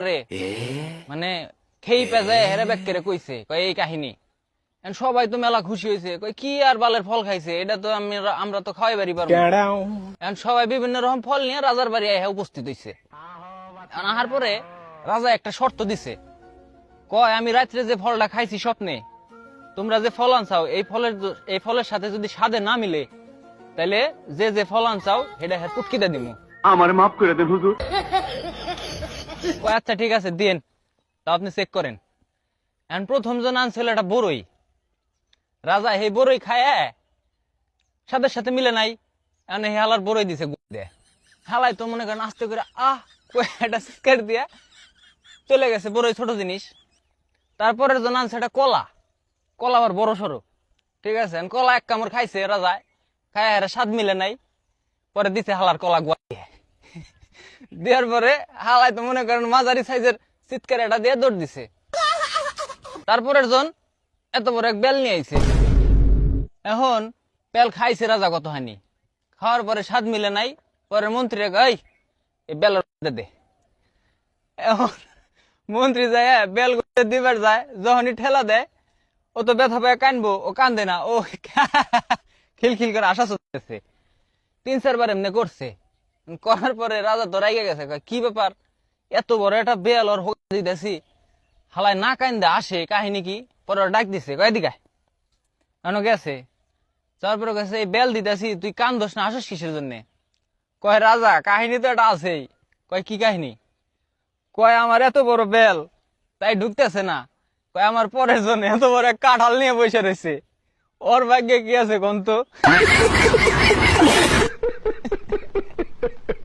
রে মানে খেই পেঁজায় হেরে ব্যাক করে কইছে কয় এই কাহিনী। সবাই তো মেলা খুশি হয়েছে, কই কি আর বালের ফল খাইছে, এটা তো আমরা তো খাওয়াই বাড়ি পারবো। সবাই বিভিন্ন রকম ফল নিয়ে রাজার বাড়ি উপস্থিত হয়েছে। আনার পরে রাজা একটা শর্ত দিছে, কয় আমি রাত্রে যে ফলটা খাইছি স্বপ্নে, তোমরা যে ফল আনছাও এই ফলের সাথে যদি স্বাদে না মিলে তাহলে যে ফল আনছাও সেটা পুটকিতে দিমু। আমার মাফ করে দেন হুজুর। আচ্ছা ঠিক আছে দিন, তা আপনি চেক করেন। এখন প্রথম জন আনছিল এটা বড়ই। রাজা এই বড়ই খায় সাথে সাথে মিলে নাই, এখন এই হালার বড়ই দিছে হালাই তো মনে করেন আস্তে করে এটা সিস্কার দিয়া চলে গেছে, বড়ই ছোট জিনিস। তারপরের জন আনছে এটা কলা আবার বড় সড়ো, ঠিক আছে। কলা এক কামড় খাইছে রাজা, খায় স্বাদ মিলে নাই, পরে দিছে হালার কলা গুয়া দেওয়ার পরে হালাই তো মনে করেন মাঝারি সাইজের চিৎকার এটা দিয়ে দৌড় দিছে। তারপরের জন এত বড় এক বেল নিয়ে আইছে। এখন বেল খাইছে রাজা কতখানি, খাওয়ার পরে স্বাদ মিলে নাই, পরে মন্ত্রী এই বেল দে। এখন মন্ত্রী যায় বেল দিবার যায়, যখনই ঠেলা দেয় ও তো ব্যথা পায় কানবো, ও কান্দে না, ও খিলখিল করে আশা চলতেছে। 3-4 বার এমনি করছে, করার পরে রাজা তো রাইগে গেছে, কি ব্যাপার এত বড় একটা বেল ওর দিতেছি, হালাই না কান্দে আসে, কাহিনী কি? পরে ডাক দিছে, কয় দিকে এনো গেছে, তারপরে গেছে এই বেল দিতেছি, তুই কান্দোস না, আসিস কিসের জন্য? কয় রাজা কাহিনী তো এটা আছেই। কয় কি কাহিনী? কয় আমার এত বড় বেল তাই ঢুকতেছে না, কয় আমার পরের জন্য এত বড় এক কাঁঠাল নিয়ে বসে রয়েছে, ওর ভাগ্যে কি আছে কোন তো।